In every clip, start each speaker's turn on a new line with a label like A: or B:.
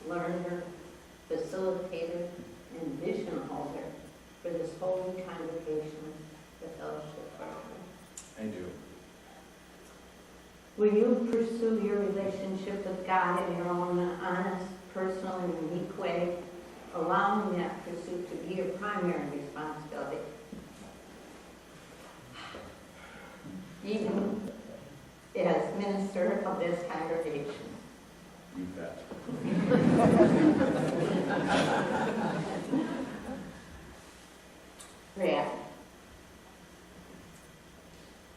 A: learner, facilitator, and vision holder for this holy congregation, the Fellowship Partner.
B: I do.
A: Will you pursue your relationship with God in your own honest, personal, and unique way, allowing that pursuit to be your primary responsibility? Even as minister of this congregation.
B: You bet.
A: Brad,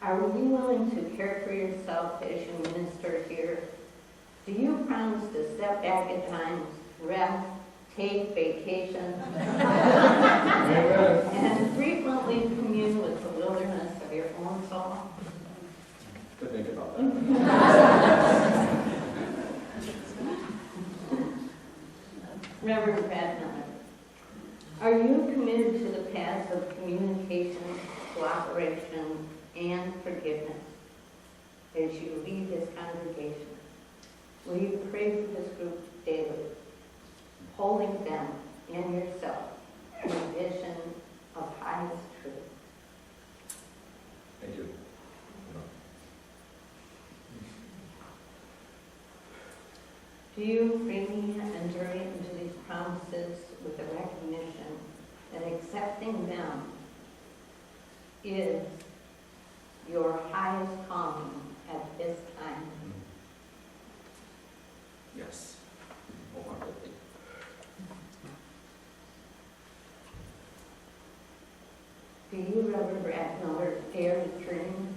A: are you willing to care for yourself as you minister here? Do you promise to step back at times, rest, take vacation, and frequently commune with the wilderness of your own soul?
B: To think about that.
A: Reverend Brad Miller, are you committed to the paths of communication, cooperation, and forgiveness as you lead this congregation? Will you pray for this group daily, holding them and yourself in a vision of highest truth?
B: I do.
A: Do you freely enter into these promises with the recognition that accepting them is your highest calling at this time?
B: Yes. Wholeheartedly.
A: Do you, Reverend Brad Miller, dare to dream?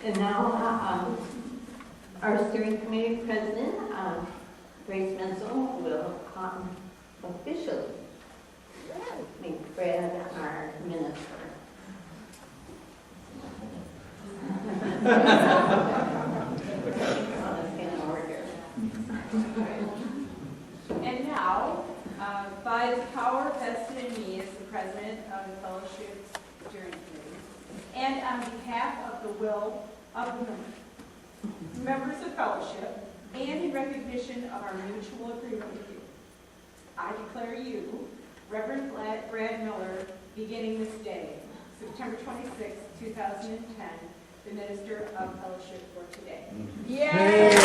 A: And now, our steering committee president, Grace Menzel, will officially make Brad our minister.
C: And now, by the power vested in me as the president of the Fellowship Steering Committee, and on behalf of the will of the members of Fellowship, and in recognition of our mutual agreement with you, I declare you, Reverend Brad Miller, beginning this day, September 26, 2010, the minister of Fellowship for today. Yay!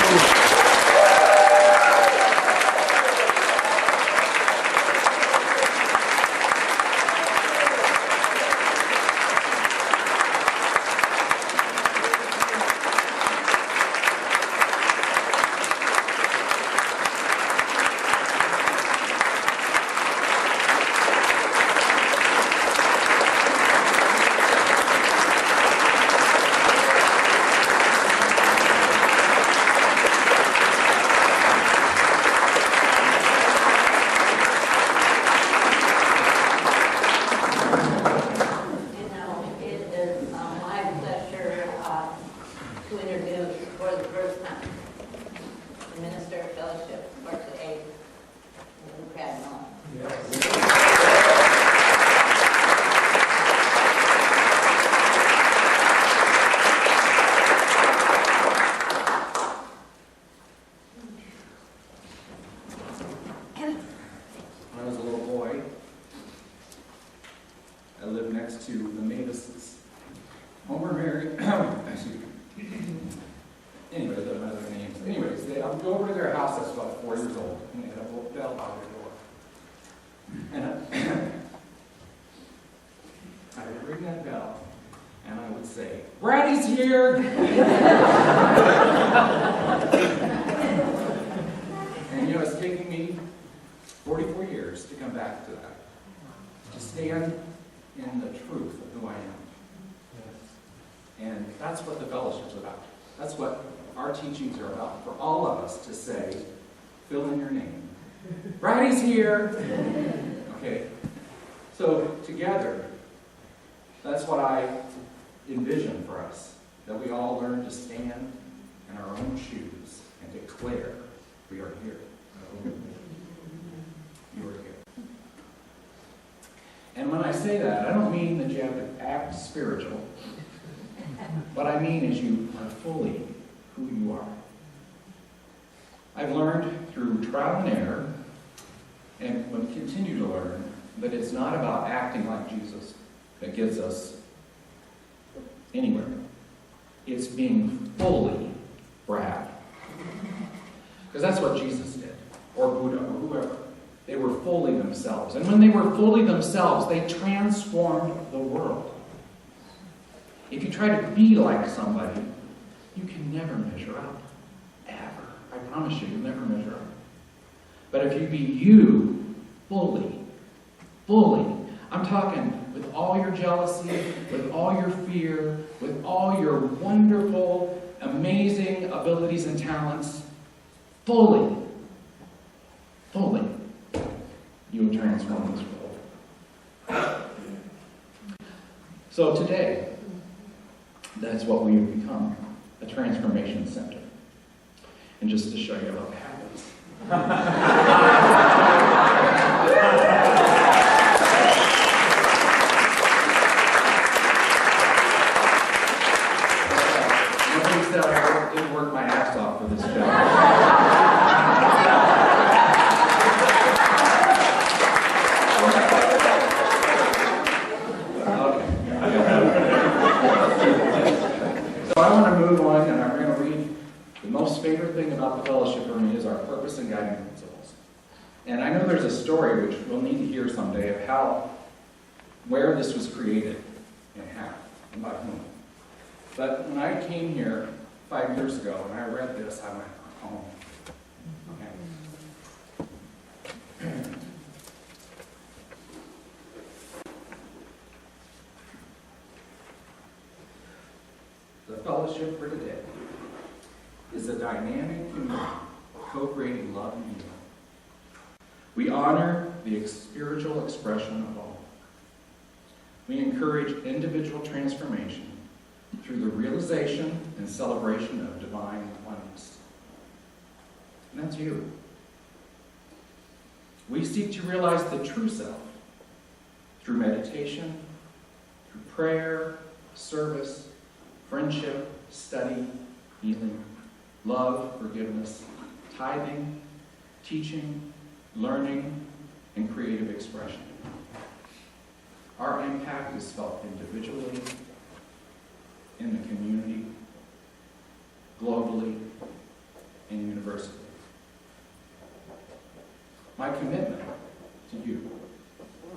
B: Okay, so together, that's what I envision for us, that we all learn to stand in our own shoes and declare we are here. You are here. And when I say that, I don't mean that you have to act spiritual. What I mean is you are fully who you are. I've learned through trial and error, and will continue to learn, that it's not about acting like Jesus that gets us anywhere. It's being fully Brad. Because that's what Jesus did, or Buddha, or whoever. They were fully themselves. And when they were fully themselves, they transformed the world. If you try to be like somebody, you can never measure up. Ever. I promise you, you'll never measure up. But if you be you, fully, I'm talking with all your jealousy, with all your fear, with all your wonderful, amazing abilities and talents, fully, you will transform this world. So today, that's what we have become, a transformation center. And just to show you how it happens. Nobody said I didn't work my ass off for this job. So I want to move on, and I'm going to read the most favorite thing about the fellowship for me is our purpose and guiding principles. And I know there's a story which we'll need to hear someday of where this was created and how and by whom. But when I came here 5 years ago and I read this, I went, oh, okay. The fellowship for today is a dynamic community co-creating love and healing. We honor the spiritual expression of all. We encourage individual transformation through the realization and celebration of divine oneness. And that's you. We seek to realize the true self through meditation, through prayer, service, friendship, study, healing, love, forgiveness, tithing, teaching, learning, and creative expression. Our impact is felt individually, in the community, globally, and universally. My commitment to you,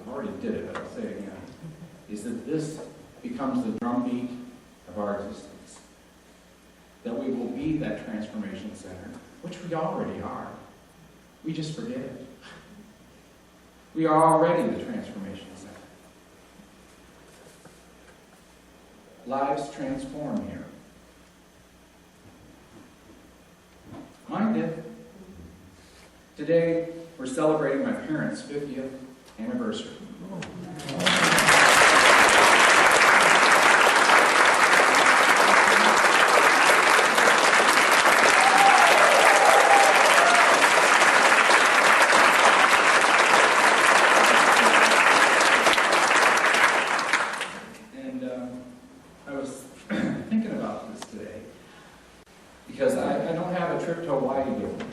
B: I already did it, but I'll say it again, is that this becomes the drumbeat of our existence. That we will be that transformation center, which we already are. We just forget it. We are already the transformation center. Lives transform here. Mine did. Today, we're celebrating my parents' 50th anniversary. I was thinking about this today because I don't have a trip to Hawaii yet.